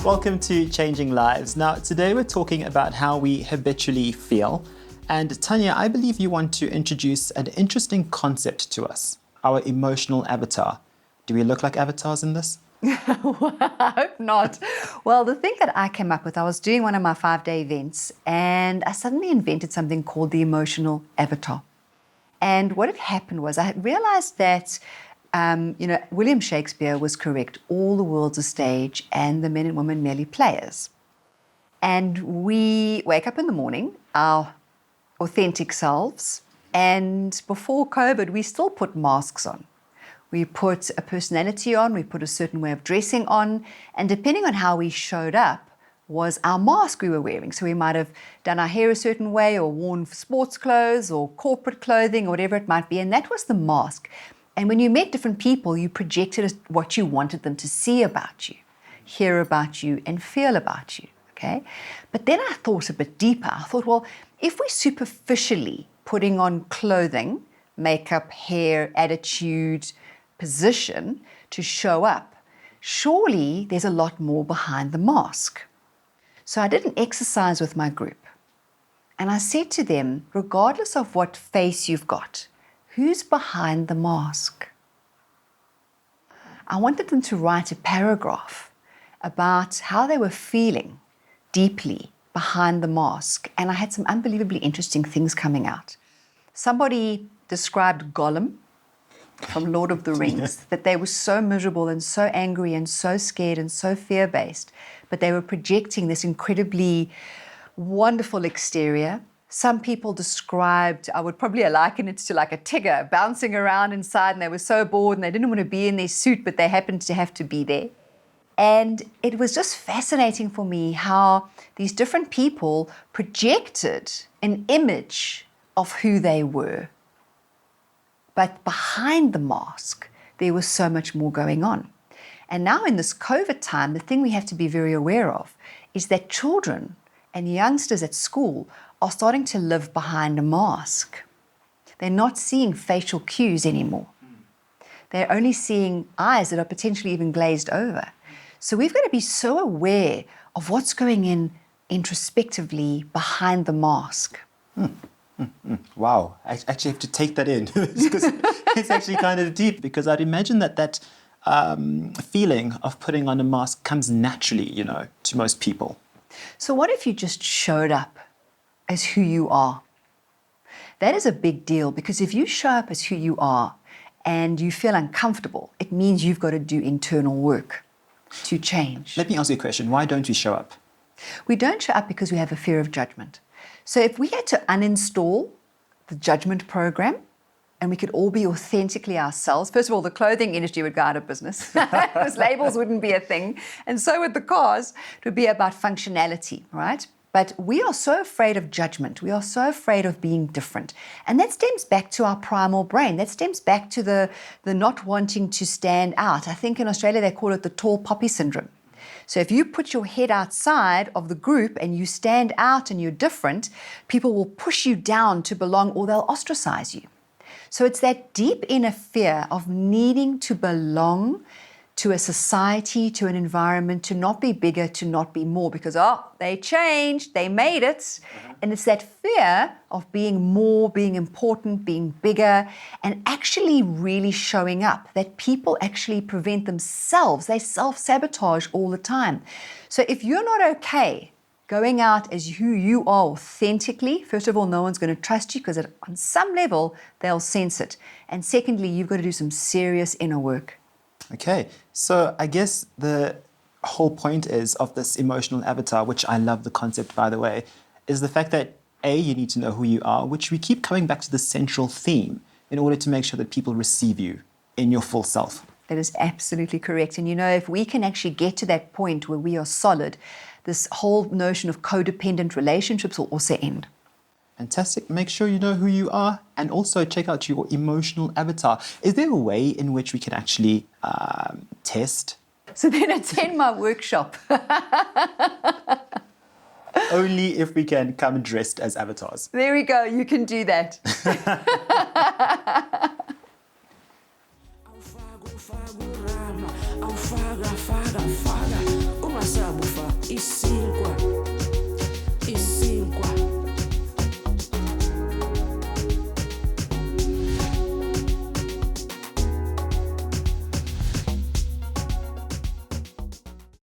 Welcome to Changing Lives. Now, today we're talking about how we habitually feel. And Tanya, I believe you want to introduce an interesting concept to us, our emotional avatar. Do we look like avatars in this? Well, I hope not. Well, the thing that I came up with, I was doing one of my 5-day events and I suddenly invented something called the emotional avatar. And what had happened was I had realized that, William Shakespeare was correct. All the world's a stage and the men and women merely players. And we wake up in the morning, our authentic selves, and before COVID, we still put masks on. We put a personality on, we put a certain way of dressing on, and depending on how we showed up was our mask we were wearing. So we might have done our hair a certain way or worn sports clothes or corporate clothing or whatever it might be, and that was the mask. And when you met different people, you projected what you wanted them to see about you, hear about you, and feel about you, okay? But then I thought a bit deeper. I thought, well, if we superficially putting on clothing, makeup, hair, attitude, position to show up, surely there's a lot more behind the mask. So I did an exercise with my group and I said to them, regardless of what face you've got, who's behind the mask? I wanted them to write a paragraph about how they were feeling deeply behind the mask, and I had some unbelievably interesting things coming out. Somebody described Gollum from Lord of the Rings, that they were so miserable and so angry and so scared and so fear-based, but they were projecting this incredibly wonderful exterior. Some people described, I would probably liken it to like a tiger bouncing around inside, and they were so bored and they didn't want to be in their suit, but they happened to have to be there. And it was just fascinating for me how these different people projected an image of who they were. But behind the mask, there was so much more going on. And now in this COVID time, the thing we have to be very aware of is that children and youngsters at school are starting to live behind a mask. They're not seeing facial cues anymore. They're only seeing eyes that are potentially even glazed over. So we've got to be so aware of what's going in introspectively behind the mask. Wow, I actually have to take that in because it's actually kind of deep, because I'd imagine that feeling of putting on a mask comes naturally, to most people. So what if you just showed up as who you are? That is a big deal, because if you show up as who you are and you feel uncomfortable, it means you've got to do internal work to change. Let me ask you a question. Why don't we show up? We don't show up because we have a fear of judgment. So if we had to uninstall the judgment program and we could all be authentically ourselves, first of all, the clothing industry would go out of business because labels wouldn't be a thing. And so would the cars. It would be about functionality, right? But we are so afraid of judgment. We are so afraid of being different. And that stems back to our primal brain. That stems back to the not wanting to stand out. I think in Australia they call it the tall poppy syndrome. So if you put your head outside of the group and you stand out and you're different, people will push you down to belong, or they'll ostracize you. So it's that deep inner fear of needing to belong to a society, to an environment, to not be bigger, to not be more, because, they changed, they made it. And it's that fear of being more, being important, being bigger, and actually really showing up, that people actually prevent themselves. They self-sabotage all the time. So if you're not okay going out as who you are authentically, first of all, no one's going to trust you because on some level, they'll sense it. And secondly, you've got to do some serious inner work. Okay, so I guess the whole point of this emotional avatar, which I love the concept, by the way, is the fact that A, you need to know who you are, which we keep coming back to the central theme in order to make sure that people receive you in your full self. That is absolutely correct. And if we can actually get to that point where we are solid, this whole notion of codependent relationships will also end. Fantastic. Make sure you know who you are, and also check out your emotional avatar. Is there a way in which we can actually test? So then attend my workshop. Only if we can come dressed as avatars. There we go. You can do that.